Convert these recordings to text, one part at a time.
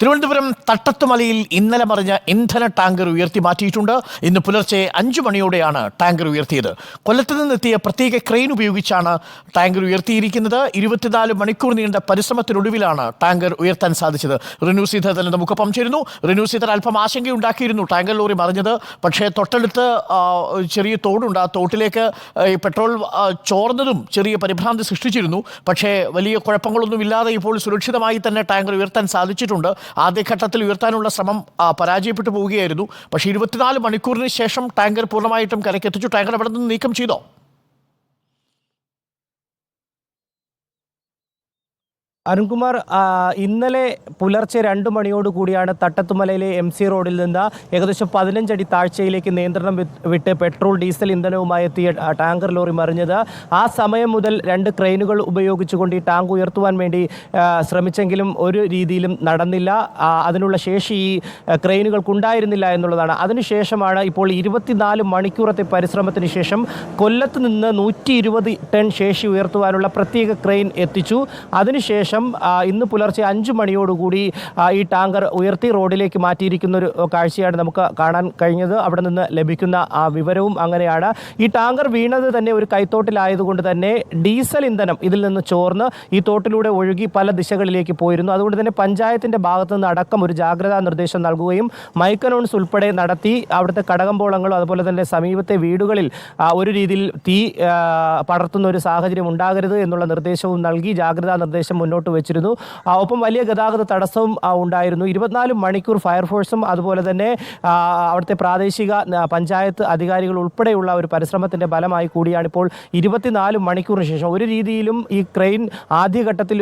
തിരുവനന്തപുരം തട്ടത്തുമലയിൽ ഇന്നലെ മറിഞ്ഞ ഇന്ധന ടാങ്കർ ഉയർത്തി മാറ്റിയിട്ടുണ്ട്. ഇന്ന് പുലർച്ചെ 5 മണിയോടെയാണ് ടാങ്കർ ഉയർത്തിയത്. കൊല്ലത്ത് നിന്നെത്തിയ പ്രത്യേക ക്രെയിൻ ഉപയോഗിച്ചാണ് ടാങ്കർ ഉയർത്തിയിരിക്കുന്നത്. 24 മണിക്കൂർ നീണ്ട പരിശ്രമത്തിനൊടുവിലാണ് ടാങ്കർ ഉയർത്താൻ സാധിച്ചത്. റിനു സീതർ തന്നെ നമുക്കൊപ്പം ചേരുന്നു. റിനു സീതർ, അല്പം ആശങ്കയുണ്ടാക്കിയിരുന്നു ടാങ്കർ ലോറി മറിഞ്ഞത്. പക്ഷേ തൊട്ടടുത്ത് ചെറിയ തോടുണ്ട്. ആ തോട്ടിലേക്ക് പെട്രോൾ ചോർന്നതും ചെറിയ പരിഭ്രാന്തി സൃഷ്ടിച്ചിരുന്നു. പക്ഷേ വലിയ കുഴപ്പങ്ങളൊന്നുമില്ലാതെ ഇപ്പോൾ സുരക്ഷിതമായി തന്നെ ടാങ്കർ ഉയർത്താൻ സാധിച്ചിട്ടുണ്ട്. ആദ്യഘട്ടത്തിൽ ഉയർത്താനുള്ള ശ്രമം പരാജയപ്പെട്ടു പോവുകയായിരുന്നു. പക്ഷേ 24 മണിക്കൂറിന് ശേഷം ടാങ്കർ പൂർണ്ണമായിട്ടും കരക്കെത്തിച്ചു. ടാങ്കർ അവിടെ നിന്ന് നീക്കം ചെയ്തോ? അരുൺകുമാർ, ഇന്നലെ പുലർച്ചെ 2 മണിയോട് കൂടിയാണ് തട്ടത്തുമലയിലെ MC റോഡിൽ നിന്ന് ഏകദേശം 15 അടി താഴ്ചയിലേക്ക് നിയന്ത്രണം വിട്ട് പെട്രോൾ ഡീസൽ ഇന്ധനവുമായി എത്തിയ ടാങ്കർ ലോറി മറിഞ്ഞത്. ആ സമയം മുതൽ 2 ക്രെയിനുകൾ ഉപയോഗിച്ചുകൊണ്ട് ഈ ടാങ്ക് ഉയർത്തുവാൻ വേണ്ടി ശ്രമിച്ചെങ്കിലും ഒരു രീതിയിലും നടന്നില്ല. അതിനുള്ള ശേഷി ഈ ക്രെയിനുകൾക്കുണ്ടായിരുന്നില്ല എന്നുള്ളതാണ്. അതിനുശേഷമാണ് ഇപ്പോൾ 24 മണിക്കൂറത്തെ പരിശ്രമത്തിന് ശേഷം കൊല്ലത്ത് നിന്ന് 120 ടൺ ശേഷി ഉയർത്തുവാനുള്ള പ്രത്യേക ക്രെയിൻ എത്തിച്ചു. അതിനുശേഷം ഇന്ന് പുലർച്ചെ 5 മണിയോടുകൂടി ഈ ടാങ്കർ ഉയർത്തി റോഡിലേക്ക് മാറ്റിയിരിക്കുന്ന ഒരു കാഴ്ചയാണ് നമുക്ക് കാണാൻ കഴിഞ്ഞത്. അവിടെ നിന്ന് ലഭിക്കുന്ന ആ വിവരവും അങ്ങനെയാണ്. ഈ ടാങ്കർ വീണത് തന്നെ ഒരു കൈത്തോട്ടിലായതുകൊണ്ട് തന്നെ ഡീസൽ ഇന്ധനം ഇതിൽ നിന്ന് ചോർന്ന് ഈ തോട്ടിലൂടെ ഒഴുകി പല ദിശകളിലേക്ക് പോയിരുന്നു. അതുകൊണ്ട് തന്നെ പഞ്ചായത്തിൻ്റെ ഭാഗത്തു നിന്ന് അടക്കം ഒരു ജാഗ്രതാ നിർദ്ദേശം നൽകുകയും മൈക്ക് അനൗൺസ് ഉൾപ്പെടെ നടത്തി അവിടുത്തെ കടകമ്പോളങ്ങളും അതുപോലെ തന്നെ സമീപത്തെ വീടുകളിൽ ഒരു രീതിയിൽ തീ പടർത്തുന്ന ഒരു സാഹചര്യം ഉണ്ടാകരുത് എന്നുള്ള നിർദ്ദേശവും നൽകി ജാഗ്രതാ നിർദ്ദേശം മുന്നോട്ട് വെച്ചിരുന്നു. ഒപ്പം വലിയ ഗതാഗത തടസ്സവും ഉണ്ടായിരുന്നു. 24 മണിക്കൂർ ഫയർഫോഴ്സും അതുപോലെ തന്നെ അവിടുത്തെ പ്രാദേശിക പഞ്ചായത്ത് അധികാരികൾ ഉൾപ്പെടെയുള്ള ഒരു പരിശ്രമത്തിൻ്റെ ഫലമായി കൂടിയാണ് ഇപ്പോൾ 24 മണിക്കൂറിന് ശേഷം ഒരു രീതിയിലും ഈ ക്രെയിൻ ആദ്യഘട്ടത്തിൽ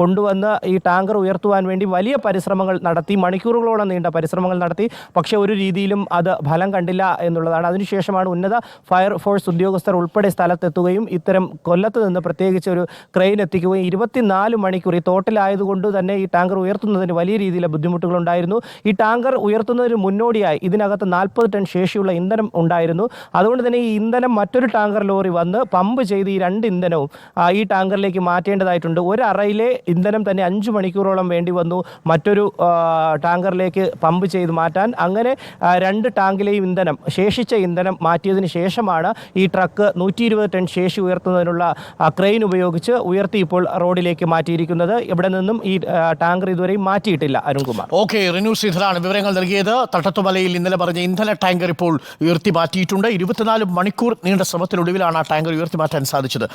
കൊണ്ടുവന്ന് ഈ ടാങ്കർ ഉയർത്തുവാൻ വേണ്ടി വലിയ പരിശ്രമങ്ങൾ നടത്തി, മണിക്കൂറുകളോളം നീണ്ട പരിശ്രമങ്ങൾ നടത്തി. പക്ഷേ ഒരു രീതിയിലും അത് ഫലം കണ്ടില്ല എന്നുള്ളതാണ്. അതിനുശേഷമാണ് ഉന്നത ഫയർഫോഴ്സ് ഉദ്യോഗസ്ഥർ ഉൾപ്പെടെ സ്ഥലത്തെത്തുകയും ഇത്തരം കൊല്ലത്ത് നിന്ന് പ്രത്യേകിച്ച് ഒരു ക്രെയിൻ എത്തിക്കുകയും 24 മണിക്കൂർ ഈ തോട്ടിലായതുകൊണ്ട് തന്നെ ഈ ടാങ്കർ ഉയർത്തുന്നതിന് വലിയ രീതിയിലെ ബുദ്ധിമുട്ടുകളുണ്ടായിരുന്നു. ഈ ടാങ്കർ ഉയർത്തുന്നതിന് മുന്നോടിയായി ഇതിനകത്ത് 40 ടൺ ശേഷിയുള്ള ഇന്ധനം ഉണ്ടായിരുന്നു. അതുകൊണ്ട് തന്നെ ഈ ഇന്ധനം മറ്റൊരു ടാങ്കർ ലോറി വന്ന് പമ്പ് ചെയ്ത് ഈ 2 ഇന്ധനവും ഈ ടാങ്കറിലേക്ക് മാറ്റേണ്ടതായിട്ടുണ്ട്. ഒരു അറയിലെ ഇന്ധനം തന്നെ 5 മണിക്കൂറോളം വേണ്ടി വന്നു മറ്റൊരു ടാങ്കറിലേക്ക് പമ്പ് ചെയ്ത് മാറ്റാൻ. അങ്ങനെ 2 ടാങ്കിലെയും ഇന്ധനം, ശേഷിച്ച ഇന്ധനം മാറ്റിയതിന് ശേഷമാണ് ഈ ട്രക്ക് 120 ടൺ ശേഷി ഉയർത്തുന്നതിനുള്ള ക്രെയിൻ ഉപയോഗിച്ച് ഉയർത്തി ഇപ്പോൾ റോഡിലേക്ക് മാറ്റിയിരിക്കുന്നത്. ഇവിടെ നിന്നും ഈ ടാങ്കർ ഇതുവരെയും മാറ്റിയിട്ടില്ല. അരുൺകുമാർ. ഓക്കെ, റിനു ശ്രീധറാണ് വിവരങ്ങൾ നൽകിയത്. തട്ടത്തുമലയിൽ ഇന്നലെ പറഞ്ഞ ഇന്ധന ടാങ്കർ ഇപ്പോൾ ഉയർത്തി മാറ്റിയിട്ടുണ്ട്. 24 മണിക്കൂർ നീണ്ട ശ്രമത്തിനൊടുവിലാണ് ആ ടാങ്കർ ഉയർത്തി മാറ്റാൻ സാധിച്ചത്.